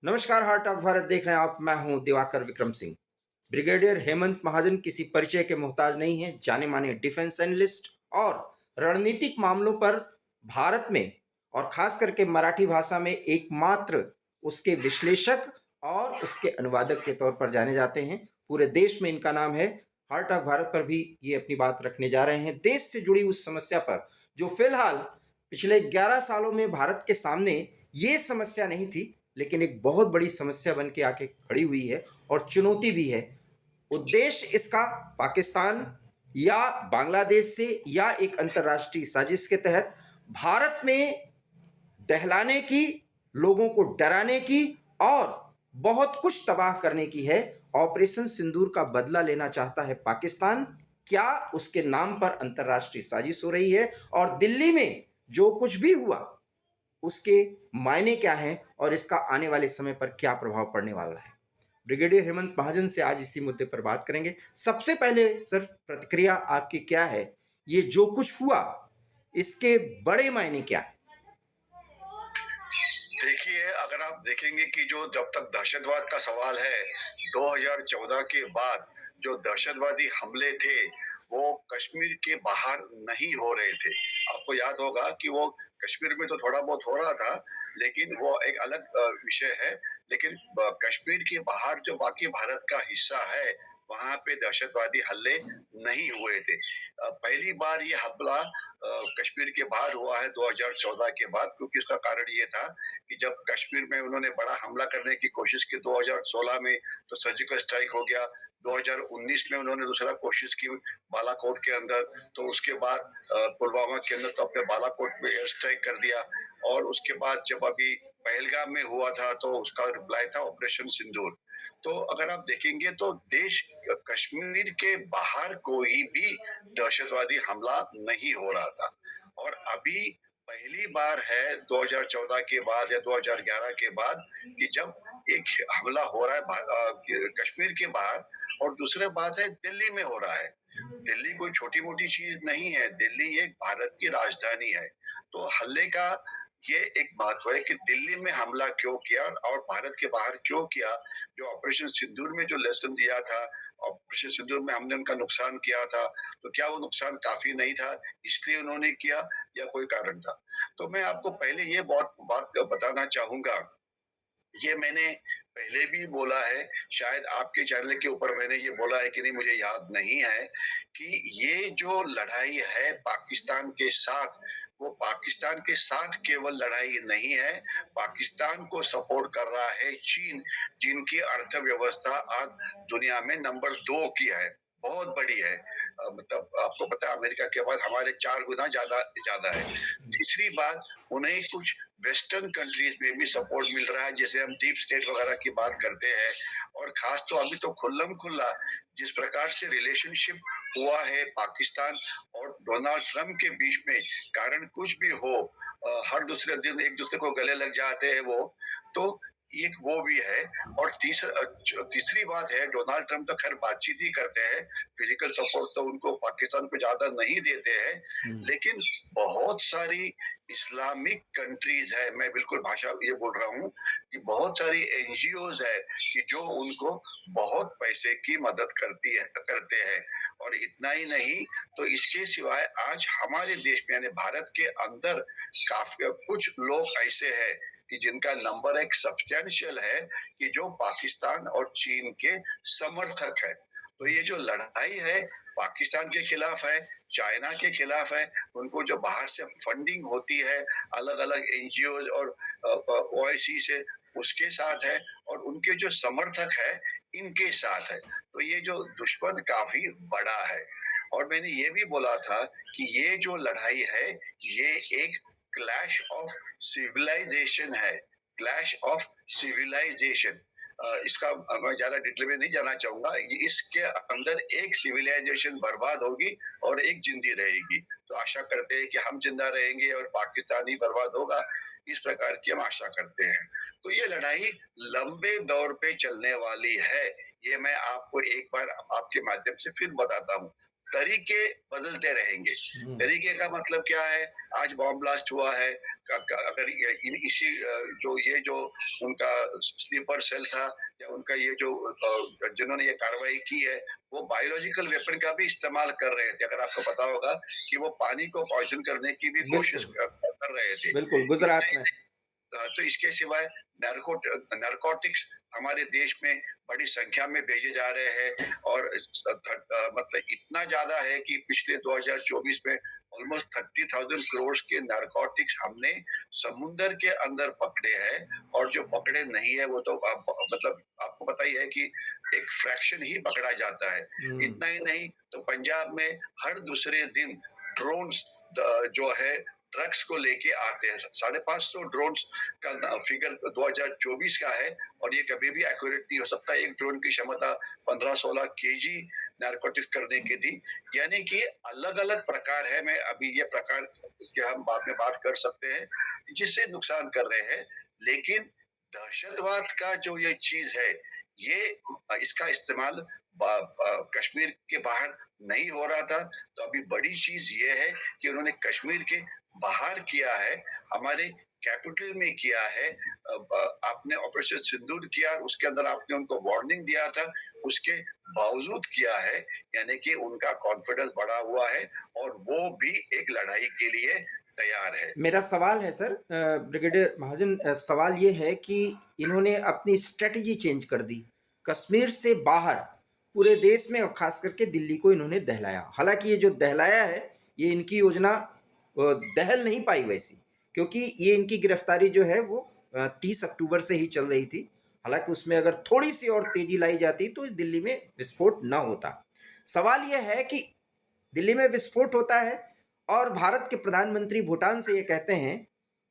नमस्कार, heart of Bharat देख रहे हैं आप। मैं हूं दिवाकर विक्रम सिंह। ब्रिगेडियर हेमंत महाजन किसी परिचय के मोहताज नहीं है। जाने माने डिफेंस एनालिस्ट और रणनीतिक मामलों पर भारत में और खास करके मराठी भाषा में एकमात्र उसके विश्लेषक और उसके अनुवादक के तौर पर जाने जाते हैं। पूरे देश में इनका नाम है। हार्ट ऑफ भारत पर भी ये अपनी बात रखने जा रहे हैं, देश से जुड़ी उस समस्या पर जो फिलहाल पिछले 11 सालों में भारत के सामने ये समस्या नहीं थी, लेकिन एक बहुत बड़ी समस्या बन के आके खड़ी हुई है और चुनौती भी है। उद्देश्य इसका पाकिस्तान या बांग्लादेश से या एक अंतर्राष्ट्रीय साजिश के तहत भारत में दहलाने की, लोगों को डराने की और बहुत कुछ तबाह करने की है। ऑपरेशन सिंदूर का बदला लेना चाहता है पाकिस्तान। क्या उसके नाम पर अंतर्राष्ट्रीय साजिश हो रही है? और दिल्ली में जो कुछ भी हुआ उसके मायने क्या हैं और इसका आने वाले समय पर क्या प्रभाव पड़ने वाला है? ब्रिगेडियर हेमंत महाजन से आज इसी मुद्दे पर बात करेंगे। सबसे पहले सर, प्रतिक्रिया आपकी क्या है? ये जो कुछ हुआ इसके बड़े मायने क्या है? देखिए, अगर आप देखेंगे कि जो जब तक दहशतवाद का सवाल है, 2014 के बाद जो दहशतवादी हमले थे, वो कश्मीर के बाहर नहीं हो रहे थे। आपको याद होगा कि वो कश्मीर में तो थोड़ा बहुत हो रहा था, लेकिन वो एक अलग विषय है। लेकिन कश्मीर के बाहर जो बाकी भारत का हिस्सा है, वहाँ पे दहशतवादी हमले नहीं हुए थे। पहली बार ये हमला कश्मीर के बाहर हुआ है 2014 के बाद, क्योंकि इसका कारण ये था कि जब कश्मीर में उन्होंने बड़ा हमला करने की कोशिश की 2016 में, तो सर्जिकल स्ट्राइक हो गया। 2019 में उन्होंने दूसरा कोशिश की बालाकोट के अंदर, तो उसके बाद पुलवामा के अंदर तो अपने बालाकोट में एयर स्ट्राइक कर दिया। और उसके बाद जब अभी पहलगाम में हुआ था, तो उसका रिप्लाई था ऑपरेशन सिंदूर। तो अगर आप देखेंगे तो देश कश्मीर के बाहर कोई भी दहशतवादी हमला नहीं हो रहा था। और अभी पहली बार है 2014 के बाद या 2011 के बाद कि जब एक हमला हो रहा है कश्मीर के बाहर। और दूसरी बात है, दिल्ली में हो रहा है। दिल्ली कोई छोटी मोटी चीज नहीं है, दिल्ली एक भारत की राजधानी है। तो हल्ले का ये एक महत्व है कि दिल्ली में हमला क्यों किया और भारत के बाहर क्यों किया। जो ऑपरेशन सिंदूर में जो लेसन दिया था, ऑपरेशन सिंदूर में हमने उनका नुकसान किया था, तो क्या वो नुकसान काफी नहीं था इसलिए उन्होंने किया, या कोई कारण था? तो मैं आपको पहले ये बात बात बताना चाहूंगा। ये मैंने पहले भी बोला है, शायद आपके चैनल के ऊपर मैंने ये बोला है कि नहीं मुझे याद नहीं है, कि ये जो लड़ाई है पाकिस्तान के साथ, वो पाकिस्तान के साथ केवल लड़ाई नहीं है, पाकिस्तान को सपोर्ट कर रहा है चीन, जिनकी अर्थव्यवस्था आज दुनिया में नंबर 2 की है, बहुत बड़ी है। मतलब आपको पता है अमेरिका के बाद हमारे 4 गुना ज्यादा ज्यादा है। तीसरी बात, उन्हें कुछ वेस्टर्न कंट्रीज में भी सपोर्ट मिल रहा है, जैसे हम डीप स्टेट वगैरह की बात करते हैं। और खास तो अभी तो खुल्लम खुल्ला जिस प्रकार से रिलेशनशिप हुआ है पाकिस्तान और डोनाल्ड ट्रंप के बीच में, कारण कुछ भी हो, हर दूसरे दिन एक दूसरे को गले लग जाते हैं वो। तो एक वो भी है। और तीसरी बात है, डोनाल्ड ट्रंप तो खैर बातचीत ही करते हैं, फिजिकल सपोर्ट तो उनको पाकिस्तान को ज्यादा नहीं देते हैं। लेकिन बहुत सारी इस्लामिक कंट्रीज है, मैं बिल्कुल भाषा ये बोल रहा हूँ कि बहुत सारी एनजीओज है कि जो उनको बहुत पैसे की मदद करते हैं। और इतना ही नहीं, तो इसके सिवाय आज हमारे देश में यानी भारत के अंदर काफी कुछ लोग ऐसे हैं कि जिनका नंबर एक सब्सटेंशियल है, कि जो पाकिस्तान और चीन के समर्थक है। तो ये जो लड़ाई है पाकिस्तान के खिलाफ है, चाइना के खिलाफ है, उनको जो बाहर से फंडिंग होती है अलग अलग एनजीओ और ओआईसी से, उसके साथ है, और उनके जो समर्थक है इनके साथ है। तो ये जो दुश्मन काफी बड़ा है। और मैंने ये भी बोला था कि ये जो लड़ाई है, ये एक क्लैश ऑफ सिविलाइजेशन है, क्लैश ऑफ सिविलाइजेशन। इसका मैं ज्यादा डिटेल में नहीं जाना चाहूंगा। इसके अंदर एक सिविलाइजेशन बर्बाद होगी और एक जिंदी रहेगी। तो आशा करते हैं कि हम जिंदा रहेंगे और पाकिस्तान ही बर्बाद होगा, इस प्रकार की हम आशा करते हैं। तो ये लड़ाई लंबे दौर पे चलने वाली है, ये मैं आपको एक बार आपके माध्यम से फिर बताता हूँ। तरीके बदलते रहेंगे। हम्म, तरीके का मतलब क्या है? आज बॉम्ब ब्लास्ट हुआ है, अगर इसी जो ये जो उनका स्लीपर सेल था या उनका ये जो जिन्होंने ये कार्रवाई की है, वो बायोलॉजिकल वेपन का भी इस्तेमाल कर रहे थे। अगर आपको पता होगा कि वो पानी को पॉइजन करने की भी कोशिश बिल्कुल कर रहे थे। बिल्कुल इतना गुजरात ही में। तो इसके सिवाय नारकोटिक्स हमारे देश में बड़ी संख्या में भेजे जा रहे हैं और मतलब इतना ज्यादा है कि पिछले 2024 में ऑलमोस्ट 30,000 करोड़ के नारकोटिक्स हमने समुंदर के अंदर पकड़े हैं। और जो पकड़े नहीं है वो तो मतलब आपको पता ही है कि एक फ्रैक्शन ही पकड़ा जाता है। हम्म, इतना ही नहीं तो पंजाब में हर दूसरे दिन ड्रोन्स जो है ड्रग्स को लेके आते हैं। 550 ड्रोन्स का फिगर 2024 का है और ये कभी भी एक्यूरेट नहीं हो सकता। एक ड्रोन की क्षमता 15-16 केजी नारकोटिक्स करने की थी। यानी कि अलग अलग प्रकार है। मैं अभी ये प्रकार के हम बाद में बात कर सकते हैं जिससे नुकसान कर रहे हैं। लेकिन दहशतवाद का जो ये चीज है, ये इसका इस्तेमाल कश्मीर के बाहर नहीं हो रहा था। तो अभी बड़ी चीज ये है कि उन्होंने कश्मीर के बाहर किया है, हमारे कैपिटल में किया है। आपने ऑपरेशन सिंदूर किया, उसके अंदर आपने उनको वार्निंग दिया था, उसके बावजूद किया है। यानी कि उनका कॉन्फिडेंस बढ़ा हुआ है और वो भी एक लड़ाई के लिए तैयार है। मेरा सवाल है सर, ब्रिगेडियर महाजन, सवाल ये है कि इन्होंने अपनी स्ट्रेटजी चेंज कर दी। कश्मीर से बाहर पूरे देश में और खास करके दिल्ली को इन्होंने दहलाया। हालांकि ये जो दहलाया है, ये इनकी योजना दहल नहीं पाई वैसी, क्योंकि ये इनकी गिरफ्तारी जो है वो 30 अक्टूबर से ही चल रही थी। हालांकि उसमें अगर थोड़ी सी और तेजी लाई जाती तो दिल्ली में विस्फोट न होता। सवाल यह है कि दिल्ली में विस्फोट होता है और भारत के प्रधानमंत्री भूटान से ये कहते हैं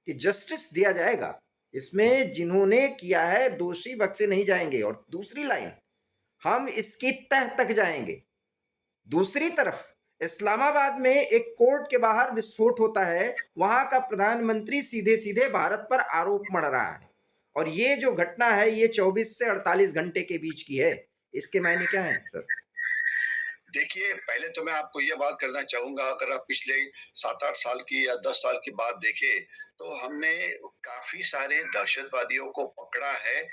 कि जस्टिस दिया जाएगा, इसमें जिन्होंने किया है दोषी बख्शे नहीं जाएंगे। और दूसरी लाइन, हम इसकी तह तक जाएंगे। दूसरी तरफ इस्लामाबाद में एक कोर्ट के बाहर विस्फोट होता है, वहां का प्रधानमंत्री सीधे सीधे भारत पर आरोप मढ़ रहा है। और ये जो घटना है ये 24 से 48 घंटे के बीच की है। इसके मायने क्या है सर? देखिए, पहले तो मैं आपको ये बात करना चाहूँगा, अगर आप पिछले 7-8 साल की या 10 साल की बात देखें, तो हमने काफ़ी सारे दहशतवादियों को पकड़ा है,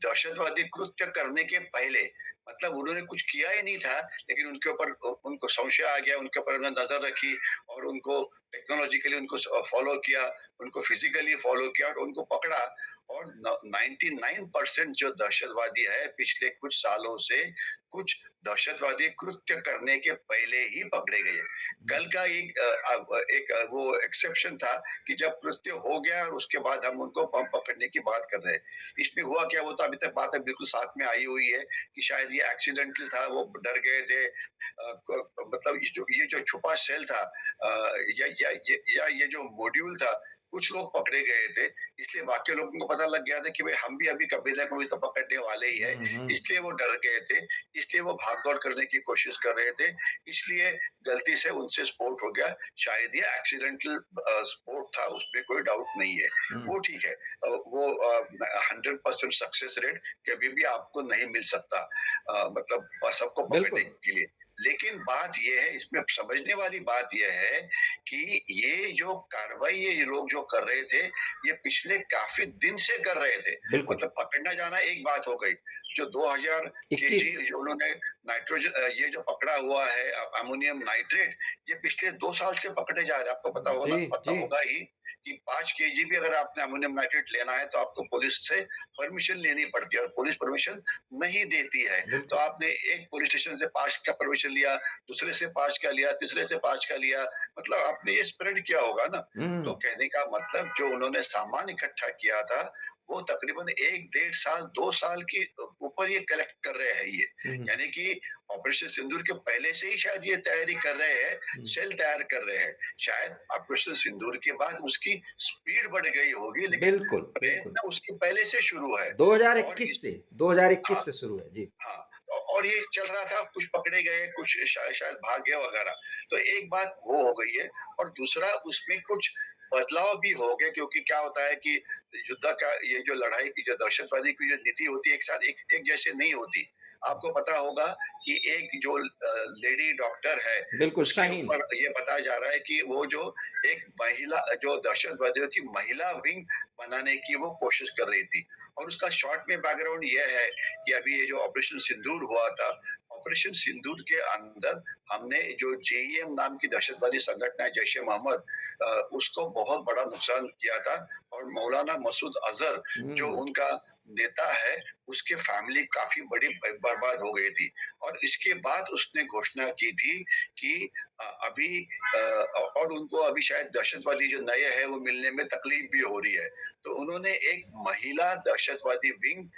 दहशतवादी कृत्य करने के पहले। मतलब उन्होंने कुछ किया ही नहीं था, लेकिन उनके ऊपर उनको संशय आ गया, उनके ऊपर उन्होंने नज़र रखी और उनको टेक्नोलॉजिकली उनको फॉलो किया, उनको फिज़िकली फॉलो किया और उनको पकड़ा। और 99% जो दहशतवादी है, पिछले कुछ सालों से कुछ दहशतवादी कृत्य करने के पहले ही पकड़े गए। कल का एक वो एक्सेप्शन था कि जब कृत्य हो गया और उसके बाद हम उनको बम पकड़ने की बात कर रहे हैं। इसमें हुआ क्या, वो तो अभी तक बात है बिल्कुल साथ में आई हुई है कि शायद ये एक्सीडेंटल था, वो डर गए थे। मतलब ये जो छुपा सेल था, या ये जो मॉड्यूल था, कुछ लोग पकड़े गए थे। इसलिए बाकी लोगों को पता लग गया था कि भाई हम भी अभी कबीले को भी तो पकड़ने वाले ही है। हम्म। इसलिए वो डर गए थे, इसलिए वो भाग-दौड़ करने की कोशिश कर रहे थे, इसलिए गलती से उनसे स्पॉट हो गया। शायद ये एक्सीडेंटल स्पॉट था, उसमें कोई डाउट नहीं है। हम्म, वो ठीक है। वो 100% सक्सेस रेट कभी भी आपको नहीं मिल सकता, मतलब सबको पकड़ने बिल्कुल के लिए। लेकिन बात ये है, इसमें समझने वाली बात ये है कि ये जो कार्रवाई ये लोग जो कर रहे थे, ये पिछले काफ़ी दिन से कर रहे थे। बिल्कुल। मतलब पकड़ना जाना एक बात हो गई, जो 2000 केजी 21। जो उन्होंने नाइट्रोजन ये जो पकड़ा हुआ है अमोनियम नाइट्रेट, ये पिछले 2 साल से पकड़े जा रहे हैं। आपको जी पता जी। होगा ही कि 5 केजी भी अगर आपने अमोनियम नाइट्रेट लेना है तो आपको पुलिस से परमिशन लेनी पड़ती है और पुलिस परमिशन नहीं देती है। तो बिल्कुल। आपने एक पुलिस स्टेशन से 5 का परमिशन लिया, दूसरे से 5 का लिया, तीसरे से 5 का लिया, मतलब आपने ये स्प्रेड किया होगा ना। तो हम्म। कहने का मतलब जो उन्होंने सामान इकट्ठा किया था, वो तकरीबन 1 डेढ़ साल, 2 साल के ऊपर ये कलेक्ट कर रहे हैं ये। हम्म। यानी कि ऑपरेशन सिंदूर के पहले से ही शायद ये तैयारी कर रहे हैं, हम्म, सेल तैयार कर रहे हैं। शायद ऑपरेशन सिंदूर के बाद उसकी स्पीड बढ़ गई होगी, लेकिन बिल्कुल बिल्कुल। प्रयत्न उसके पहले से शुरू है। और 2021 इस से हाँ, 2021 से शुरू है जी। हाँ, और ये चल रहा था, कुछ पकड़े गए, कुछ शायद भाग गए वगैरह। तो एक बात वो हो गई है और दूसरा उसमें कुछ बदलाव भी हो गए, क्योंकि क्या होता है कि युद्ध का ये जो लड़ाई की जो दहशतवादी की जो नीति होती है एक साथ एक जैसे नहीं होती। आपको पता होगा कि एक जो लेडी डॉक्टर है, बिल्कुल, उसके शाहीन। ऊपर ये बताया जा रहा है कि वो जो एक महिला जो दहशतवादियों की महिला विंग बनाने की वो कोशिश कर रही थी। और उसका शॉर्ट में बैकग्राउंड ये है कि अभी ये जो ऑपरेशन सिंदूर हुआ था, ऑपरेशन सिंदूर के अंदर हमने जो जेईएम नाम की दहशतवादी संगठन है, जैश ए मोहम्मद, उसको बहुत बड़ा नुकसान किया था। और मौलाना मसूद अजहर जो हुँ, उनका नेता है, उसके फैमिली काफी बड़ी बर्बाद हो गई थी। और इसके बाद उसने घोषणा की थी कि अभी और उनको अभी शायद दहशतवादी जो नए हैं वो मिलने में तकलीफ भी हो रही है। तो उन्होंने एक महिला दहशतवादी विंग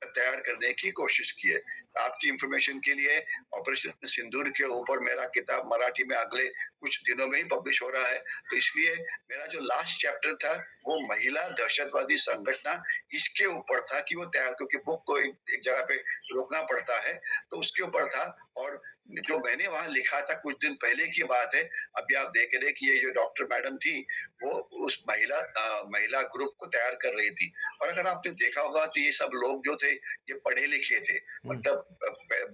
तैयार करने की कोशिश की है। आपकी इंफॉर्मेशन के लिए, ऑपरेशन सिंदूर के ऊपर मेरा किताब मराठी में अगले कुछ दिनों में ही पब्लिश हो रहा है। तो इसलिए मेरा जो लास्ट चैप्टर था वो महिला दहशतवादी संगठन इसके ऊपर था कि वो तैयार, क्योंकि बुक को एक जगह पे रोकना पड़ता है, तो उसके ऊपर था। और जो मैंने वहां लिखा था कुछ दिन पहले की बात है। अभी आप देख रहे हैं कि ये जो डॉक्टर मैडम थी वो उस महिला ग्रुप को तैयार कर रही थी। और अगर आपने देखा होगा तो ये सब लोग जो थे ये पढ़े लिखे थे। हुँ। मतलब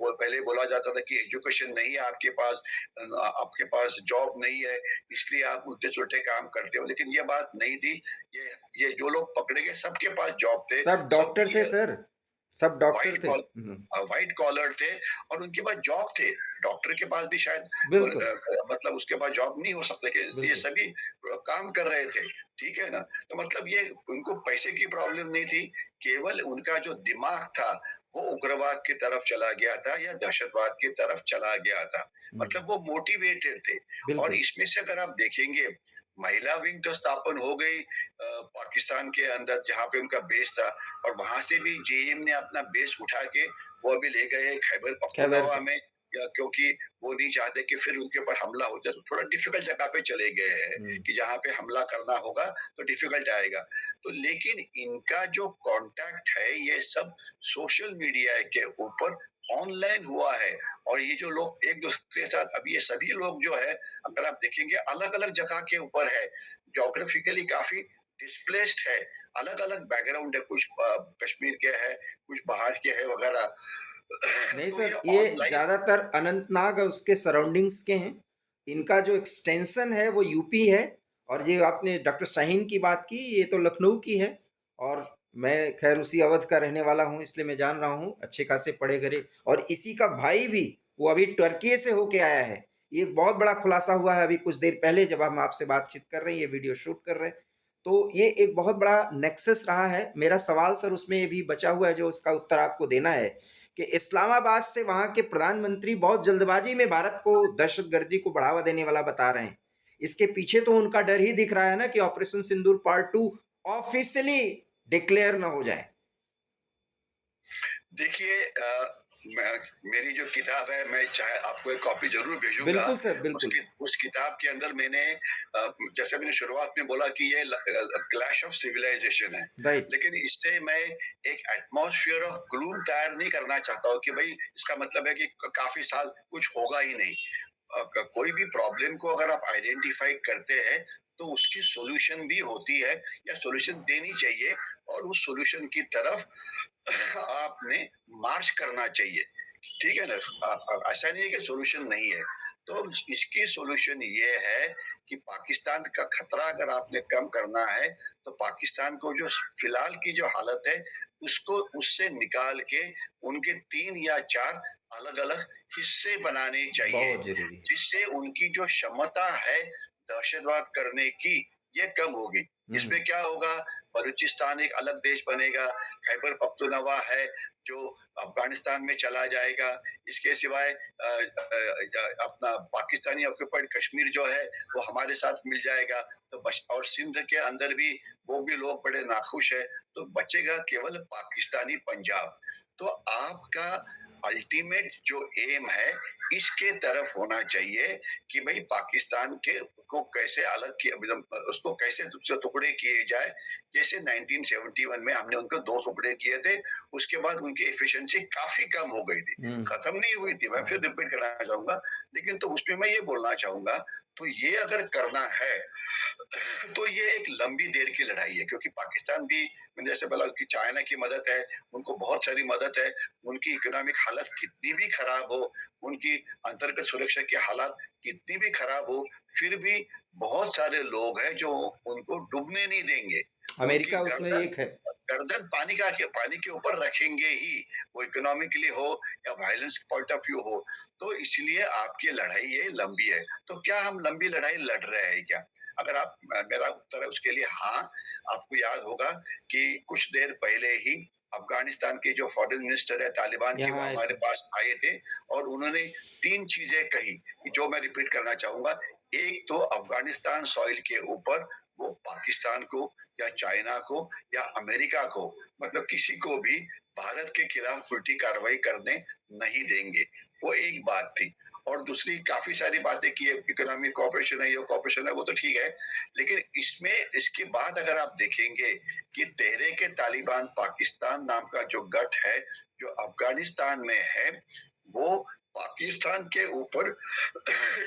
पहले बोला जाता था कि एजुकेशन नहीं है आपके पास, आपके पास जॉब नहीं है, इसलिए आप उल्टे सुलटे काम करते हो, लेकिन ये बात नहीं थी। ये जो लोग पकड़े गए सबके पास जॉब थे। सब डॉक्टर सबकी थे सर, सब डॉक्टर व्हाइट थे। कॉल हुँ, व्हाइट कॉलर थे और उनके पास जॉब थे। डॉक्टर के पास भी शायद बिल्कुल, मतलब उसके पास जॉब नहीं हो सकता कि ये बिल्कुल। सभी काम कर रहे थे। ठीक है ना? तो मतलब ये उनको पैसे की प्रॉब्लम नहीं थी, केवल उनका जो दिमाग था वो उग्रवाद की तरफ चला गया था या दहशतवाद की तरफ चला गया था। हुँ, मतलब वो मोटिवेटेड थे। और बिल्कुल। इसमें से अगर आप देखेंगे, महिला विंग तो स्थापन हो गई पाकिस्तान के अंदर जहाँ पे उनका बेस था। और वहां से भी जेएम ने अपना बेस उठा के वो अभी ले गए खैबर खैबर पख्तूनख्वा प में, क्योंकि वो नहीं चाहते कि फिर उनके ऊपर हमला हो जाए। तो थोड़ा डिफिकल्ट जगह पे चले गए हैं हुँ, कि जहाँ पे हमला करना होगा तो डिफिकल्ट आएगा। तो लेकिन इनका जो कांटेक्ट है ये सब सोशल मीडिया के ऊपर ऑनलाइन हुआ है। और ये जो लोग एक दूसरे के साथ, अब ये सभी लोग जो है अगर आप देखेंगे अलग अलग जगह के ऊपर है, जोग्राफिकली काफी डिस्प्लेस्ड है, अलग अलग बैकग्राउंड है, कुछ कश्मीर के है, कुछ बाहर के है वगैरह। नहीं तो ये सर, ये ऑनलाइन ज़्यादातर अनंतनाग और उसके सराउंडिंग्स के हैं। इनका जो एक्सटेंशन है वो यूपी है। और ये आपने डॉक्टर शाहीन की बात की, ये तो लखनऊ की है। और मैं खैर उसी अवध का रहने वाला हूँ, इसलिए मैं जान रहा हूँ अच्छे खासे पढ़े घरे। और इसी का भाई भी वो अभी टर्की से होके आया है। ये एक बहुत बड़ा खुलासा हुआ है अभी कुछ देर पहले जब हम आपसे बातचीत कर रहे हैं, ये वीडियो शूट कर रहे हैं। तो ये एक बहुत बड़ा नेक्सस रहा है। मेरा सवाल सर उसमें ये भी बचा हुआ है जो उसका उत्तर आपको देना है कि इस्लामाबाद से वहां के प्रधानमंत्री बहुत जल्दबाजी में भारत को दहशतगर्दी को बढ़ावा देने वाला बता रहे हैं। इसके पीछे तो उनका डर ही दिख रहा है ना कि ऑपरेशन सिंदूर पार्ट 2 ऑफिशियली डिक्लेयर ना हो जाए। देखिए, मेरी जो किताब है मैं चाहे आपको एक कॉपी जरूर भेजूंगा। बिल्कुल सर, बिल्कुल। उस किताब के अंदर मैंने जैसे मैंने शुरुआत में बोला कि ये क्लैश ऑफ सिविलाइजेशन है। राइट। लेकिन इससे मैं एक एटमॉस्फेयर ऑफ ग्लूम तैयार नहीं करना चाहता हूँ कि भाई इसका मतलब है कि काफी साल कुछ होगा ही नहीं। कोई भी प्रॉब्लम को अगर आप आइडेंटिफाई करते हैं तो उसकी सॉल्यूशन भी होती है या सॉल्यूशन देनी चाहिए। और उस सॉल्यूशन की तरफ आपने मार्च करना चाहिए। ठीक है ना? ऐसा नहीं है कि सॉल्यूशन नहीं है। तो इसकी सॉल्यूशन ये है कि पाकिस्तान का खतरा अगर आपने कम करना है तो पाकिस्तान को जो फिलहाल की जो हालत है उसको उससे निकाल के उनके 3 या 4 अलग-अलग हिस्से बनाने चाहिए, बहुत जरूरी है। जिससे उनकी जो क्षमता है दहशतवाद करने की ये कम होगी। हम्म। इसमें क्या होगा, बलूचिस्तान एक अलग देश बनेगा, खैबर पख्तूनख्वा है जो अफगानिस्तान में चला जाएगा। इसके सिवाय अपना पाकिस्तानी ऑक्यूपाइड कश्मीर जो है वो हमारे साथ मिल जाएगा। तो और सिंध के अंदर भी वो भी लोग बड़े नाखुश है। तो बचेगा केवल पाकिस्तानी पंजाब। तो आपका अल्टीमेट जो एम है इसके तरफ होना चाहिए कि भाई पाकिस्तान के को कैसे अलग किया, मतलब उसको कैसे टुकड़े किए जाए जैसे 1971 में हमने उनको 2 टुकड़े किए थे, उसके बाद उनकी एफिशिएंसी काफ़ी कम हो गई थी। हुँ। खत्म नहीं हुई थी, मैं फिर रिपीट करना चाहूँगा, लेकिन तो उसमें मैं ये बोलना चाहूँगा, तो ये अगर करना है, तो ये एक लंबी देर की लड़ाई है, क्योंकि पाकिस्तान भी, मैंने जैसे बोला कि चाइना की मदद है, उनको बहुत सारी मदद है, उनकी इकोनॉमिक हालत कितनी भी खराब हो, उनकी अंतर्गत सुरक्षा की हालात कितनी भी खराब हो, फिर भी बहुत सारे लोग हैं जो उनको डूबने नहीं देंगे। वो उनकी अमेरिका उसमें गर्दन एक है। गर्दन पानी के ऊपर रखेंगे ही, वो इकोनॉमिकली हो या वायलेंस पॉइंट ऑफ व्यू हो। तो इसलिए आपकी लड़ाई ये लंबी है। तो क्या हम लंबी लड़ाई लड़ रहे हैं क्या? अगर आप मेरा उत्तर है उसके लिए हाँ। आपको याद होगा कि कुछ देर पहले ही अफ़गानिस्तान के जो फॉरेन मिनिस्टर है तालिबान के, वो यहाँ आए हमारे थे। पास आए थे और उन्होंने 3 चीज़ें कही, जो मैं रिपीट करना चाहूँगा। एक तो अफ़गानिस्तान सॉइल के ऊपर वो पाकिस्तान को या चाइना को या अमेरिका को, मतलब किसी को भी भारत के खिलाफ उल्टी कार्रवाई करने नहीं देंगे। वो एक बात थी। और दूसरी काफ़ी सारी बातें की है, इकोनॉमिक कोऑपरेशन है, ये कोऑपरेशन है, वो तो ठीक है। लेकिन इसमें इसके बाद अगर आप देखेंगे कि तहरीक-ए-तालिबान पाकिस्तान नाम का जो गठ है, जो अफ़गानिस्तान में है, वो पाकिस्तान के ऊपर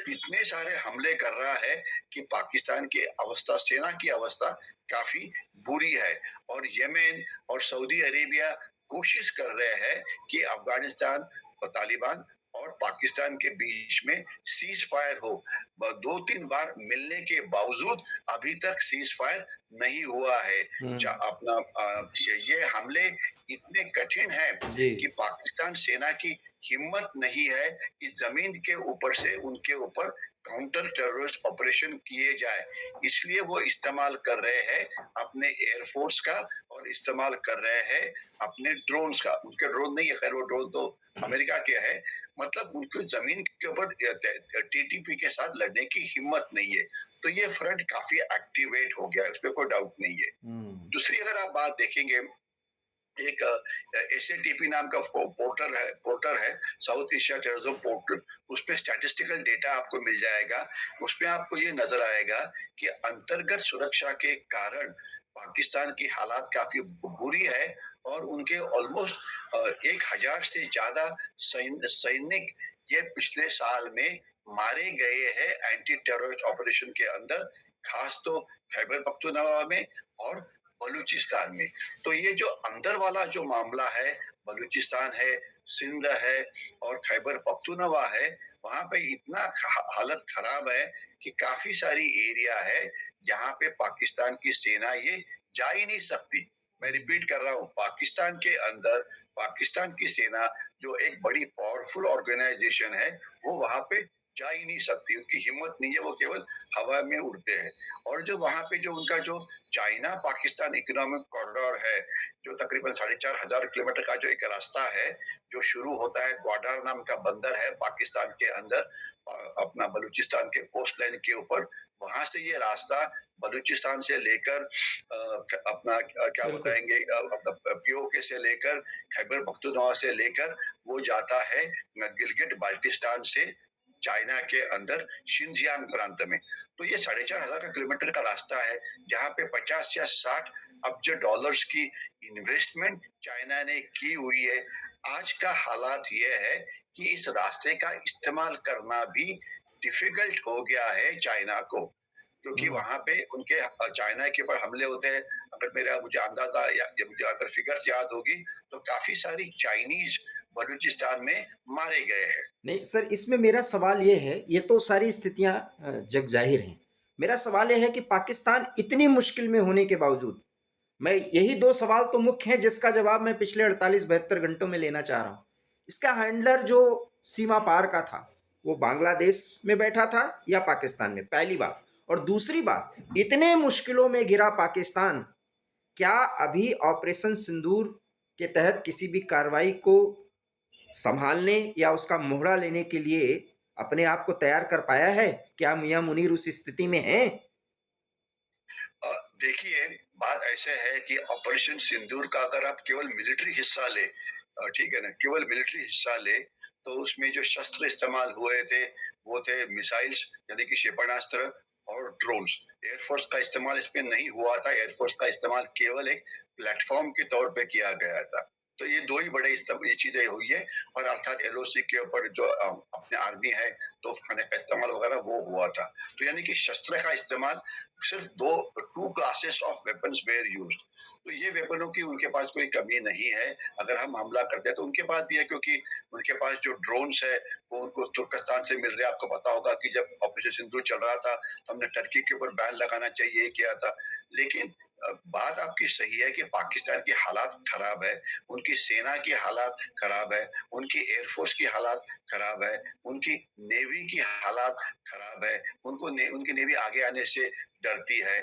इतने सारे हमले कर रहा है कि पाकिस्तान की अवस्था, सेना की अवस्था काफ़ी बुरी है। और यमेन और सऊदी अरेबिया कोशिश कर रहे हैं कि अफ़गानिस्तान और तालिबान और पाकिस्तान के बीच में सीज़ फायर हो। 2-3 बार मिलने के बावजूद अभी तक सीज़ फायर नहीं हुआ है। हुँ। अपना ये हमले इतने कठिन हैं जी। कि पाकिस्तान सेना की हिम्मत नहीं है कि जमीन के ऊपर से उनके ऊपर काउंटर टेररिस्ट ऑपरेशन किए जाए। इसलिए वो इस्तेमाल कर रहे हैं अपने एयरफोर्स का और इस्तेमाल कर रहे हैं अपने ड्रोन्स का। उनके ड्रोन नहीं है, खैर वो ड्रोन तो अमेरिका के है। मतलब उनको जमीन के ऊपर टीटीपी के साथ लड़ने की हिम्मत नहीं है। तो ये फ्रंट काफी एक्टिवेट हो गया है, उसपे कोई डाउट नहीं है। हुँ। दूसरी अगर आप बात देखेंगे, एक एसएटीपी नाम का पोर्टर है, साउथ एशिया टेररिज्म पोर्टल। उसपे स्टैटिस्टिकल डेटा आपको मिल जाएगा। उसमें आपको ये नजर आएगा कि अंतर्गत सुरक्षा के कारण पाकिस्तान की हालात काफी बुरी है और उनके ऑलमोस्ट 1000 से ज्यादा सैनिक ये पिछले साल में मारे गए हैं एंटी टेररिस्ट ऑपरेशन के अंदर, खास तो खैबर पख्तूनख्वा में और बलूचिस्तान में। तो ये जो अंदर वाला जो मामला है, बलूचिस्तान है, सिंध है और खैबर पख्तूनख्वा है, वहाँ पे इतना हालत खराब है कि काफी सारी एरिया है जहाँ पे पाकिस्तान की सेना ये जा ही नहीं सकती। मैं रिपीट कर रहा हूँ, पाकिस्तान के अंदर पाकिस्तान की सेना जो एक बड़ी पावरफुल ऑर्गेनाइजेशन है, वो वहाँ पे जा ही नहीं सकती। उनकी हिम्मत नहीं है, वो केवल हवा में उड़ते हैं। और जो वहाँ पे जो उनका जो चाइना पाकिस्तान इकोनॉमिक कॉरिडोर है, जो तकरीबन 4,500 किलोमीटर का जो एक रास्ता है, जो शुरू होता है ग्वादर नाम का बंदर है पाकिस्तान के अंदर, अपना बलूचिस्तान के कोस्ट लाइन के ऊपर। वहां से ये रास्ता बलूचिस्तान से लेकर अपना क्या बिल्कुल। बताएंगे, पीओके से लेकर खैबर पख्तूनख्वा से लेकर वो जाता है गिलगिट बाल्टिस्तान से चाइना के अंदर शिनजियांग प्रांत में। तो ये 4,500 का किलोमीटर का रास्ता है, जहाँ पे 50 या 60 अब्ज डॉलर्स की इन्वेस्टमेंट चाइना ने की हुई है। आज का हालात ये है कि इस रास्ते का इस्तेमाल करना भी डिफिकल्ट हो गया है चाइना को, क्योंकि हुँ। वहाँ पे उनके चाइना के ऊपर हमले होते हैं। अगर मेरा मुझे अंदाजा या मुझे अगर फिगर्स याद होगी, तो काफी सारी चाइनीज बलूचिस्तान में मारे गए हैं। नहीं सर, इसमें मेरा सवाल ये है, ये तो सारी स्थितियाँ जग ज़ाहिर हैं। मेरा सवाल ये है कि पाकिस्तान इतनी मुश्किल में होने के बावजूद, मैं यही 2 सवाल तो मुख्य हैं जिसका जवाब मैं पिछले 48-72 घंटों में लेना चाह रहा हूँ। इसका हैंडलर जो सीमा पार का था, वो बांग्लादेश में बैठा था या पाकिस्तान में? पहली बात। और दूसरी बात, इतने मुश्किलों में घिरा पाकिस्तान, क्या अभी ऑपरेशन सिंदूर के तहत किसी भी कार्रवाई को संभालने या उसका मोहरा लेने के लिए अपने आप को तैयार कर पाया है? क्या मियां मुनीर उस स्थिति में हैं? देखिए, बात ऐसे है कि ऑपरेशन सिंदूर का अगर आप केवल मिलिट्री हिस्सा ले, ठीक है ना, केवल मिलिट्री हिस्सा ले, तो उसमें जो शस्त्र इस्तेमाल हुए थे, वो थे मिसाइल्स यानी कि क्षेपणास्त्र और ड्रोन्स। एयरफोर्स का इस्तेमाल इसमें नहीं हुआ था, एयरफोर्स का इस्तेमाल केवल एक प्लेटफॉर्म के तौर पे किया गया था। तो ये दो ही बड़े ये चीजें हुई है, और अर्थात एलओसी के ऊपर जो अपने आर्मी है तोपखाने का इस्तेमाल वगैरह वो हुआ था। तो यानी कि शस्त्र का इस्तेमाल सिर्फ two classes of weapons were used. तो ये वेपनों की उनके पास कोई कमी नहीं है। अगर हम हमला करते हैं तो उनके पास भी है, क्योंकि उनके पास जो ड्रोन्स है वो उनको तुर्कस्तान से मिल रहे हैं। आपको पता होगा कि जब ऑपरेशन सिंदूर चल रहा था तो हमने टर्की के ऊपर बैन लगाना चाहिए किया था। लेकिन बात आपकी सही है कि पाकिस्तान की हालात खराब है, उनकी सेना की हालात खराब है, उनकी एयरफोर्स की हालात खराब है, उनकी नेवी की हालात खराब है, उनकी नेवी आगे आने से डरती है,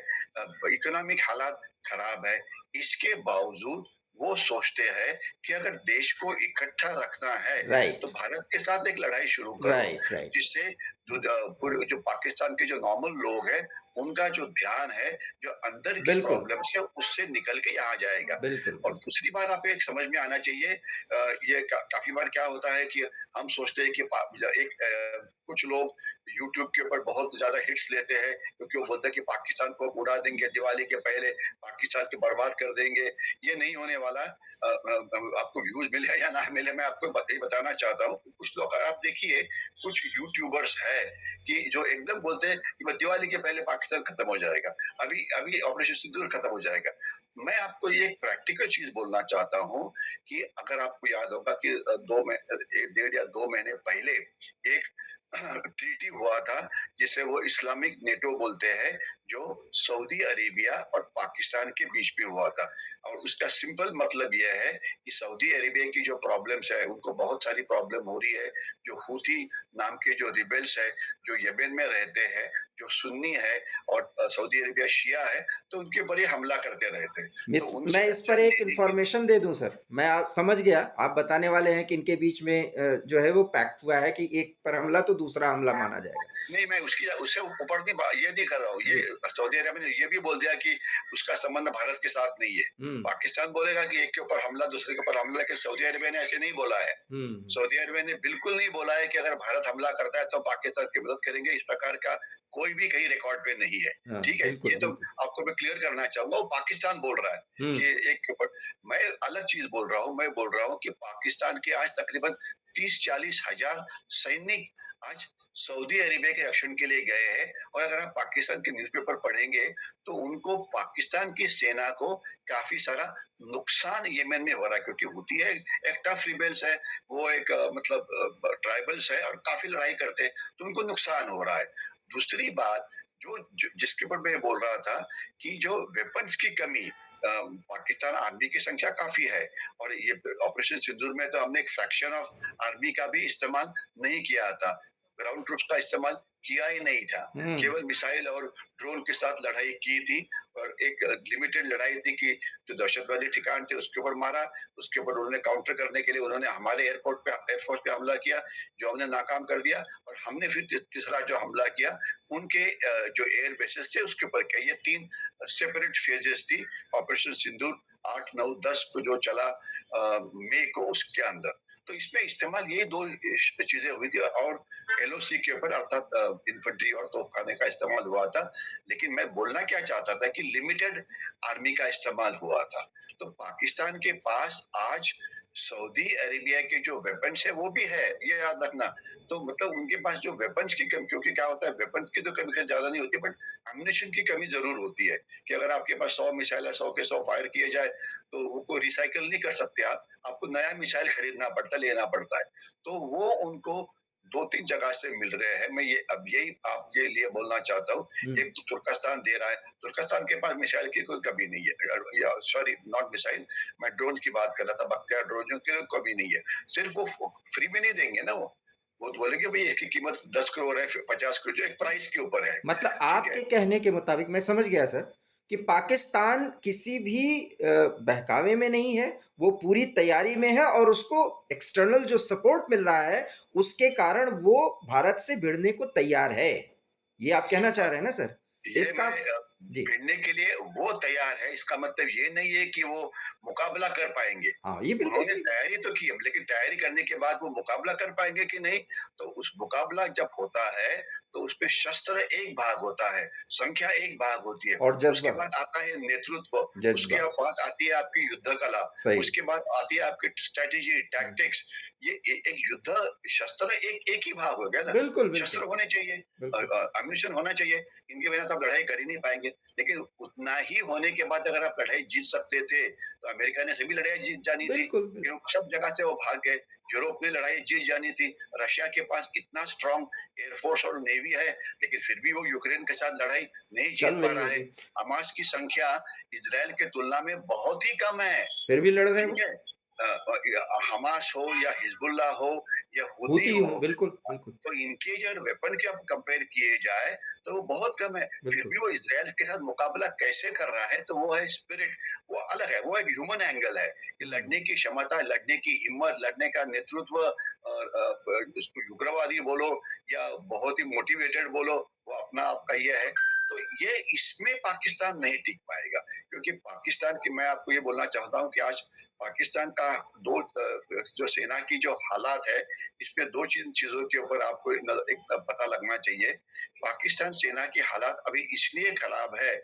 इकोनॉमिक हालात खराब है। इसके बावजूद वो सोचते हैं कि अगर देश को इकट्ठा रखना है तो राइट, भारत के साथ एक लड़ाई शुरू करो, राइट, राइट। जिससे पूरे जो पाकिस्तान के जो नॉर्मल लोग हैं उनका जो ध्यान है, जो अंदर की बिल्कुल, प्रॉब्लम से उससे निकल के यहाँ जाएगा। बिल्कुल, और बिल्कुल। दूसरी बात आपको एक समझ में आना चाहिए, ये काफी बार क्या होता है कि हम सोचते हैं कि कुछ लोग यूट्यूब के ऊपर बहुत ज्यादा हिट्स लेते हैं क्योंकि वो बोलते हैं कि पाकिस्तान को उड़ा देंगे, दिवाली के पहले पाकिस्तान को बर्बाद कर देंगे। ये नहीं होने वाला। आपको व्यूज मिले या ना मिले, मैं आपको बताना चाहता हूँ। कुछ लोग आप देखिए, कुछ यूट्यूबर्स है कि जो एकदम बोलते हैं कि दिवाली के पहले पाकिस्तान खत्म हो जाएगा, अभी अभी ऑपरेशन सिंदूर खत्म हो जाएगा। मैं आपको ये एक प्रैक्टिकल चीज बोलना चाहता हूँ कि अगर आपको याद होगा कि 1.5 या 2 महीने पहले एक ट्रीटी हुआ था जिसे वो इस्लामिक नेटो बोलते हैं, जो सऊदी अरेबिया और पाकिस्तान के बीच में हुआ था। और उसका सिंपल मतलब यह है कि सऊदी अरेबिया की जो प्रॉब्लम्स है, उनको बहुत सारी प्रॉब्लम हो रही है। जो हूथी नाम के जो रिबेल्स है, जो यमन में रहते हैं, जो सुन्नी है और सऊदी अरेबिया शिया है, तो उनके ऊपर ये हमला करते रहते हैं। तो मैं उनसे इस अच्छा पर एक नहीं कि इंफॉर्मेशन दे दूं सर। मैं आप समझ गया, आप बताने वाले हैं कि इनके बीच में जो है वो पैक्ट हुआ है कि एक पर हमला तो दूसरा हमला माना जाएगा। नहीं, मैं उसकी उससे ऊपर नहीं ये नहीं कर रहा हूँ। ये जी। सऊदी अरब ने ये भी बोल दिया कि उसका संबंध भारत के साथ नहीं है। हम्म, पाकिस्तान बोलेगा कि एक के ऊपर हमला, दूसरे के ऊपर हमला, लेकिन सऊदी अरेबिया ने ऐसे नहीं बोला है। हम्म। सऊदी अरेबिया ने बिल्कुल नहीं बोला है कि अगर भारत हमला करता है तो पाकिस्तान की मदद करेंगे। इस प्रकार का कोई भी कहीं रिकॉर्ड पे नहीं है। हाँ, ठीक है, बिल्कुल, ये तो बिल्कुल। आपको मैं क्लियर करना चाहूंगा। वो पाकिस्तान बोल रहा है कि हम्म। एक के ऊपर। मैं अलग चीज बोल रहा हूँ। मैं बोल रहा हूँ कि पाकिस्तान के आज तकरीबन 30-40 हजार सैनिक आज सऊदी अरेबिया के रक्षण के लिए गए हैं। और अगर आप पाकिस्तान के न्यूज़पेपर पढ़ेंगे तो उनको पाकिस्तान की सेना को काफी सारा नुकसान यमन में हो रहा है, क्योंकि होती है एक टफ रिबेल्स है, वो एक मतलब ट्राइबल्स है और काफी लड़ाई करते हैं, तो उनको नुकसान हो रहा है। दूसरी बात जिसके ऊपर मैं बोल रहा था कि जो वेपन्स की कमी, पाकिस्तान आर्मी की संख्या काफी है, और ये ऑपरेशन सिंदूर में तो हमने एक फ्रैक्शन ऑफ आर्मी का भी इस्तेमाल नहीं किया था, ग्राउंड ट्रूप्स का इस्तेमाल किया ही नहीं था। हम्म। केवल मिसाइल और ड्रोन के साथ लड़ाई की थी, और एक लिमिटेड लड़ाई थी कि जो दहशतवादी ठिकान थे उसके ऊपर मारा। उसके ऊपर उन्होंने काउंटर करने के लिए उन्होंने हमारे एयरफोर्स पे हमला किया, जो हमने नाकाम कर दिया। और हमने फिर तीसरा जो हमला किया उनके जो एयर बेसेस थे उसके ऊपर किया। ये 3 सेपरेट फेजेस थी ऑपरेशन सिंदूर। 8, 9, 10 को जो चला मई को, उसके अंदर। तो इसमें इस्तेमाल ये 2 चीजें हुई थी, और एलओसी के ऊपर अर्थात इन्फेंट्री और तोपखाने का इस्तेमाल हुआ था। लेकिन मैं बोलना क्या चाहता था कि लिमिटेड आर्मी का इस्तेमाल हुआ था। तो पाकिस्तान के पास आज सऊदी अरेबिया के जो वेपन्स है वो भी है, ये याद रखना। तो मतलब उनके पास जो वेपन्स की कमी, क्योंकि क्या होता है वेपन्स की तो कमी खैर ज्यादा नहीं होती, बट एम्युनिशन की कमी जरूर होती है कि अगर आपके पास 100 मिसाइल है, 100 के 100 फायर किए जाए तो वो को रिसाइकल नहीं कर सकते आप, आपको नया मिसाइल खरीदना पड़ता है, लेना पड़ता है। तो वो उनको 2-3 जगह से मिल रहे हैं। मैं ये अब यही आपके लिए बोलना चाहता हूँ। हम्म। एक तो तुर्कस्तान दे रहा है, तुर्कस्तान के पास मिसाइल की कोई कमी नहीं है, या सॉरी नॉट मिसाइल, मैं ड्रोन की बात कर रहा था, बख्तियार ड्रोन की कमी नहीं है। सिर्फ वो फ्री में नहीं देंगे ना, वो तो बोलेंगे भाई इसकी कीमत 10 करोड़ है, 50 करोड़, जो एक प्राइस के ऊपर है। मतलब ठीक है। आपके कहने के मुताबिक मैं समझ गया सर कि पाकिस्तान किसी भी बहकावे में नहीं है, वो पूरी तैयारी में है और उसको एक्सटर्नल जो सपोर्ट मिल रहा है उसके कारण वो भारत से भिड़ने को तैयार है। ये आप कहना चाह रहे हैं ना सर? ये इसका मैं जी। भिड़ने के लिए वो तैयार है, इसका मतलब ये नहीं है कि वो मुकाबला कर पाएंगे। हाँ, ये बिल्कुल उन्होंने सही बात। तैयारी तो की है, लेकिन तैयारी करने के बाद वो मुकाबला कर पाएंगे कि नहीं, तो उस मुकाबला जब होता है तो उसमें शस्त्र एक भाग होता है, संख्या एक भाग होती है, और उसके जज्बा, बाद आता है नेतृत्व, उसके जज्बा, बाद आती है आपकी युद्ध कला, सही। उसके बाद आती है आपकी स्ट्रेटेजी, हुँ, टैक्टिक्स। ये एक युद्ध शस्त्र एक ही भाग हो गया ना। बिल्कुल, बिल्कुल, शस्त्र होने चाहिए, बिल्कुल। एम्यूनिशन होना चाहिए, इनके बिना तो आप लड़ाई कर ही नहीं पाएंगे। लेकिन उतना ही होने के बाद अगर आप लड़ाई जीत सकते थे तो अमेरिका ने सभी लड़ाई जीत जानी थी, बिल्कुल, बिल्कुल। लेकिन सब जगह से वो भाग गए। यूरोप ने लड़ाई जीत जानी थी, रशिया के पास इतना स्ट्रांग एयरफोर्स और नेवी है, लेकिन फिर भी वो यूक्रेन के साथ लड़ाई नहीं चल जीत पा रही रहा है है। अभी, हमास की संख्या इसराइल के तुलना में बहुत ही कम है। फिर भी लड़ रहे हैं ठीक वो। है। हमास हो या हिजबुल्ला हो या हुती होती हो, हो, बिल्कुल, बिल्कुल, तो इनके जो वेपन के अब कंपेयर किए जाए तो वो बहुत कम है। फिर बिल्कुल। भी वो इसराइल के साथ मुकाबला कैसे कर रहा है, तो वो है स्पिरिट। वो अलग है, वो एक ह्यूमन एंगल है कि हुँ, लड़ने की क्षमता, लड़ने की हिम्मत, लड़ने का नेतृत्व, उसको उग्रवादी बोलो या बहुत ही मोटिवेटेड बोलो, वो अपना आपका ये है। तो ये इसमें पाकिस्तान नहीं टिक पाएगा, क्योंकि पाकिस्तान की, मैं आपको ये बोलना चाहता हूँ कि आज पाकिस्तान का दो जो सेना की जो हालात है, इसमें दो चीजों के ऊपर आपको एक पता लगना चाहिए। पाकिस्तान सेना की हालात अभी इसलिए खराब है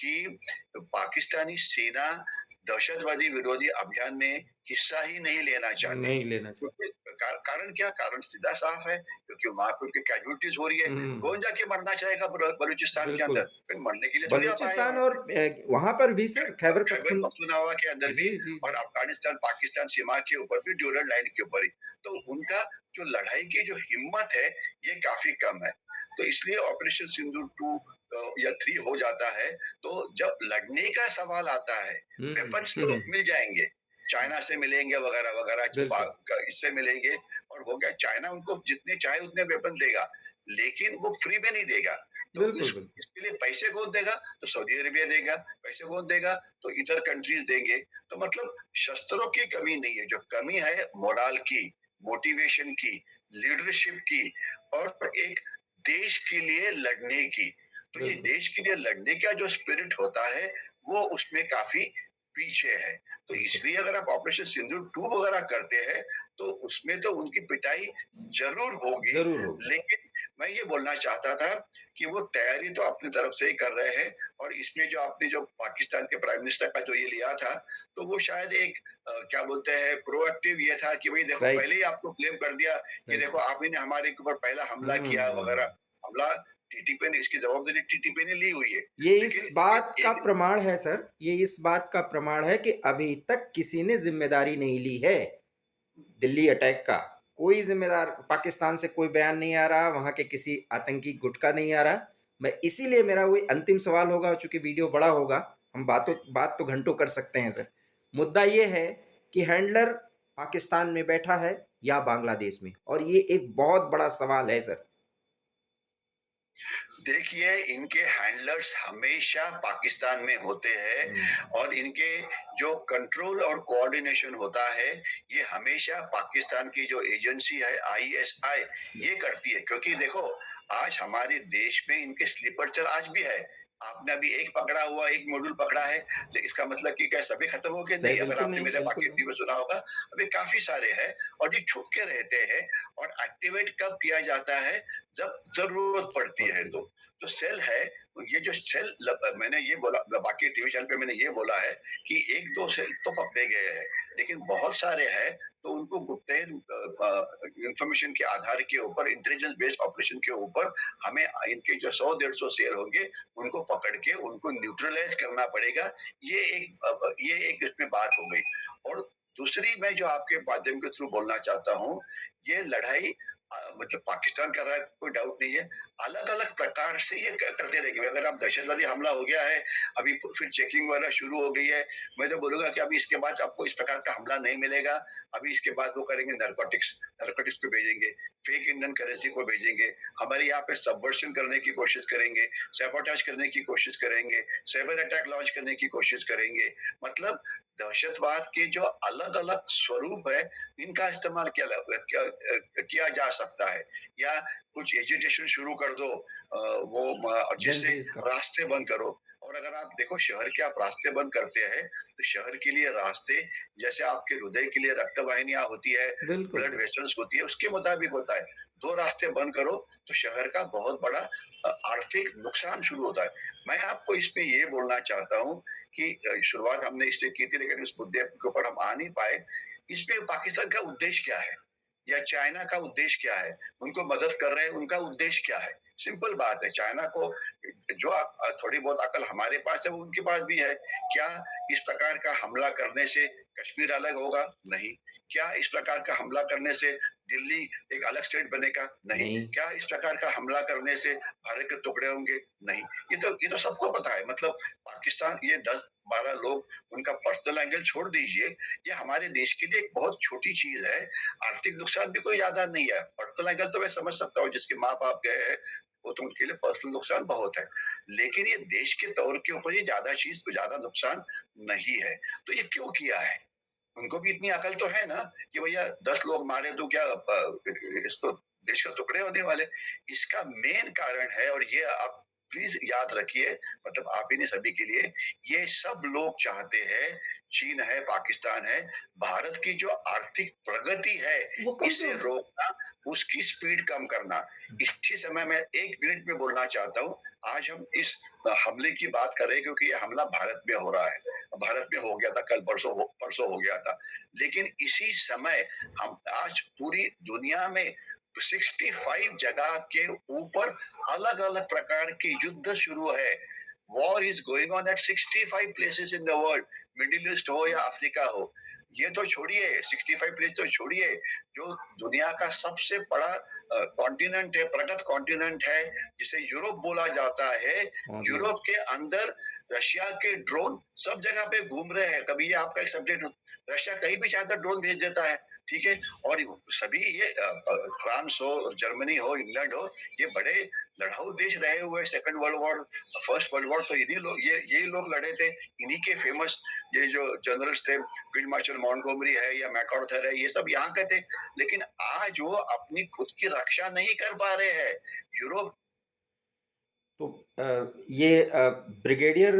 कि पाकिस्तानी सेना दहशतवादी विरोधी अभियान में हिस्सा ही नहीं लेना चाहती। नहीं लेना चाहिए। क्योंकि कारण क्या, कारण सीधा साफ है, क्योंकि वहां पर उनकी कैजुअलिटीज हो रही है। हुँ, कौन जाके मरना चाहेगा बलूचिस्तान के अंदर? बिल्कुल। फिर मरने के लिए थोड़ी आप आए बलूचिस्तान वहां और पे। वहाँ पर भी सर खैबर खैबर पख्तून पख्तूनख्वा के अंदर भी, जी, जी, और जी। अफगानिस्तान पाकिस्तान सीमा के ऊपर भी, ड्यूरल लाइन के ऊपर ही। तो उनका जो लड़ाई की जो हिम्मत है, ये काफी कम है। तो इसलिए ऑपरेशन सिंदूर 2 या 3 हो जाता है, तो जब लड़ने का सवाल आता है, हुँ, वेपन्स हुँ, तो हुँ, मिल जाएंगे, चाइना से मिलेंगे वगैरह बिल्कुल, वगैरह, इससे मिलेंगे, और हो गया। चाइना उनको जितने चाहे उतने वेपन देगा, लेकिन वो फ्री में नहीं देगा। तो बिल्कुल, बिल्कुल, इसके लिए पैसे कौन देगा? तो सऊदी अरेबिया देगा। पैसे कौन देगा? तो इधर कंट्रीज देंगे। तो मतलब शस्त्रों की कमी नहीं है, जो कमी है मोरल की, मोटिवेशन की, लीडरशिप की, और एक देश के लिए लड़ने की। तो ये बिल्कुल, देश के लिए लड़ने का जो स्पिरिट होता है, वो उसमें काफी पीछे है। तो बिल्कुल। इसलिए अगर आप ऑपरेशन सिंदूर 2 वगैरह करते हैं, तो उसमें तो उनकी पिटाई जरूर होगी। ज़रूर होगी। लेकिन मैं ये बोलना चाहता था कि वो तैयारी तो अपनी तरफ से ही कर रहे हैं, और इसमें जो आपने जो पाकिस्तान के प्राइम मिनिस्टर का जो ये लिया था, तो वो शायद एक क्या बोलते हैं, प्रोएक्टिव ये था कि भाई देखो, राइट, पहले ही आपको ब्लेम कर दिया कि राइट देखो सर। आप ही ने हमारे ऊपर पहला हुँ, हमला हुँ, किया हुँ। वगैरह। हमला टीटीपी ने, इसकी जवाबदारी टीटीपी ने ली हुई है। ये इस लेकिन बात का एक प्रमाण है सर, ये इस बात का प्रमाण है कि अभी तक किसी ने ज़िम्मेदारी नहीं ली है, दिल्ली अटैक का। कोई ज़िम्मेदार पाकिस्तान से कोई बयान नहीं आ रहा, वहाँ के किसी आतंकी गुट का नहीं आ रहा। मैं इसीलिए मेरा वही अंतिम सवाल होगा, चूँकि वीडियो बड़ा होगा, हम बात तो घंटों कर सकते हैं सर। मुद्दा ये है कि हैंडलर पाकिस्तान में बैठा है या बांग्लादेश में, और ये एक बहुत बड़ा सवाल है सर। देखिए, इनके हैंडलर्स हमेशा पाकिस्तान में होते हैं, हुँ, और इनके जो कंट्रोल और कोऑर्डिनेशन होता है, ये हमेशा पाकिस्तान की जो एजेंसी है आईएसआई, ये करती है। क्योंकि देखो, आज हमारे देश में इनके स्लीपर सेल आज भी है। आपने अभी एक पकड़ा हुआ, एक मॉड्यूल पकड़ा है, इसका मतलब कि क्या सभी खत्म हो गए? सही नहीं। अगर बिल्कुल आपने नहीं, मेरे बिल्कुल बाकी नहीं। में सुना होगा, अभी काफी सारे हैं, और ये छुप के रहते हैं, और एक्टिवेट कब किया जाता है? जब जरूरत पड़ती है। पड़ती है। तो सेल है, ये जो सेल, मैंने ये बोला, बाकी टीवी चैनल पे मैंने ये बोला है कि एक दो सेल तो पकड़े गए हैं, लेकिन बहुत सारे हैं। तो उनको गुप्तहेर इंफॉर्मेशन के आधार के ऊपर, इंटेलिजेंस बेस्ड ऑपरेशन के ऊपर, हमें इनके जो 100-150 सेल होंगे, उनको पकड़ के उनको न्यूट्रलाइज करना पड़ेगा। ये एक इसमें बात हो गई। और दूसरी, मैं जो आपके माध्यम के थ्रू बोलना चाहता हूँ, ये लड़ाई मतलब पाकिस्तान कर रहा है, कोई डाउट नहीं है। अलग-अलग प्रकार से ये करते रहेंगे। अगर आप दहशतवादी हमला हो गया है, अभी फिर चेकिंग वगैरह शुरू हो गई है, मैं तो बोलूँगा कि अभी इसके बाद आपको इस प्रकार का हमला नहीं मिलेगा। अभी इसके बाद वो करेंगे नारकोटिक्स, नारकोटिक्स को भेजेंगे, फेक इंडियन करेंसी को भेजेंगे, हमारे यहाँ पे सबवर्शन करने की कोशिश करेंगे, सैबोटाज करने की कोशिश करेंगे, साइबर अटैक लॉन्च करने की कोशिश करेंगे। मतलब दहशतवाद के जो अलग-अलग स्वरूप है, इनका इस्तेमाल किया जा सकता है। या कुछ एजिटेशन शुरू कर दो, वो जिससे जेनज़ीज़ का। रास्ते बंद करो। और अगर आप देखो शहर के आप रास्ते बंद करते हैं तो शहर के लिए रास्ते जैसे आपके हृदय के लिए रक्त वाहिनियां होती है, बिल्कुल, ब्लड वेसल्स होती है, उसके मुताबिक होता है। दो रास्ते बंद करो तो शहर का बहुत बड़ा आर्थिक नुकसान शुरू होता है। मैं आपको इसमें ये बोलना चाहता हूँ कि शुरुआत हमने इससे की थी लेकिन इस मुद्दे के ऊपर हम आ नहीं पाए। इसमें पाकिस्तान का उद्देश्य क्या है या चाइना का उद्देश्य क्या है? उनको मदद कर रहे हैं, उनका उद्देश्य क्या है? सिंपल बात है, चाइना को जो थोड़ी बहुत अकल हमारे पास है वो उनके पास भी है। क्या इस प्रकार का हमला करने से कश्मीर अलग होगा? नहीं। क्या इस प्रकार का हमला करने से दिल्ली एक अलग स्टेट बनेगा? नहीं। नहीं, क्या इस प्रकार का हमला करने से भारत के टुकड़े होंगे? नहीं। ये तो सबको पता है। मतलब पाकिस्तान ये 10-12 लोग उनका पर्सनल एंगल छोड़ दीजिए, ये हमारे देश के लिए एक बहुत छोटी चीज़ है। आर्थिक नुकसान भी कोई ज़्यादा नहीं है। पर्सनल एंगल तो मैं समझ सकता हूँ, जिसके माँ-बाप गए हैं, वो तो उनके लिए पर्सनल नुकसान बहुत है। लेकिन ये देश के तौर के ऊपर ये ज़्यादा नुकसान नहीं है। तो ये क्यों किया है? उनको भी इतनी अकल तो है ना कि भैया 10 लोग मारे तो क्या इसको देश के टुकड़े होने वाले। इसका मेन कारण है, और ये आप प्लीज याद रखिए, मतलब आप ही नहीं सभी के लिए, ये सब लोग चाहते हैं, चीन है, पाकिस्तान है, भारत की जो आर्थिक प्रगति है वो इसे कमज़ोर रोकना, उसकी स्पीड कम करना। इसी समय मैं 1 मिनट में बोलना चाहता हूँ, आज हम इस हमले की बात कर रहे हैं क्योंकि ये हमला भारत में हो रहा है। भारत में हो गया था, कल परसों हो गया था। लेकिन इसी समय हम आज पूरी दुनिया में 65 जगह के ऊपर अलग-अलग प्रकार के युद्ध शुरू है। War is going on at 65 places in the world, Middle East हो या अफ्रीका हो। ये तो छोड़िए, 65 प्लेस तो छोड़िए, जो दुनिया का सबसे बड़ा कॉन्टिनेंट है, प्रगत कॉन्टिनेंट है, जिसे यूरोप बोला जाता है, मौजूद। यूरोप के अंदर रशिया के ड्रोन सब जगह पे घूम रहे हैं। कभी ये आपका एक सब्जेक्ट हो, रशिया कहीं भी चाहता ड्रोन भेज देता है, ठीक है? और सभी ये फ्रांस हो, जर्मनी हो, इंग्लैंड हो, ये बड़े लड़ाऊ देश रहे हुए। Second world war, first world war तो इन्हीं लोग, ये यही लोग लड़े थे। इन्हीं के फेमस ये जो जनरल्स थे, फील्ड मार्शल मॉन्टगोमरी है या मैकआर्थर है, ये सब यहाँ के थे। लेकिन आज वो अपनी खुद की रक्षा नहीं कर पा रहे हैं। यूरोप तो ये ब्रिगेडियर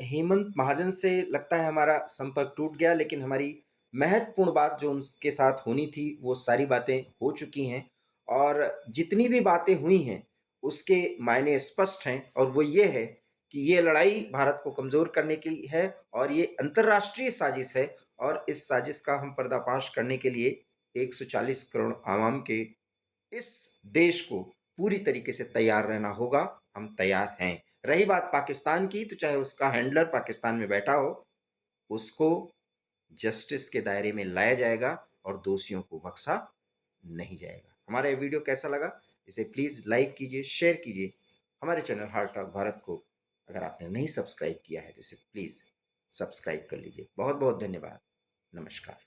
हेमंत महाजन से लगता है हमारा संपर्क टूट गया, लेकिन हमारी महत्वपूर्ण बात जो उनके साथ होनी थी वो सारी बातें हो चुकी हैं, और जितनी भी बातें हुई हैं उसके मायने स्पष्ट हैं, और वो ये है कि ये लड़ाई भारत को कमज़ोर करने की है और ये अंतर्राष्ट्रीय साजिश है, और इस साजिश का हम पर्दाफाश करने के लिए 140 करोड़ आवाम के इस देश को पूरी तरीके से तैयार रहना होगा। हम तैयार हैं। रही बात पाकिस्तान की, तो चाहे उसका हैंडलर पाकिस्तान में बैठा हो, उसको जस्टिस के दायरे में लाया जाएगा और दोषियों को बख्शा नहीं जाएगा। हमारा ये वीडियो कैसा लगा, इसे प्लीज़ लाइक कीजिए, शेयर कीजिए। हमारे चैनल हार्ट टॉक भारत को अगर आपने नहीं सब्सक्राइब किया है तो इसे प्लीज़ सब्सक्राइब कर लीजिए। बहुत बहुत धन्यवाद। नमस्कार।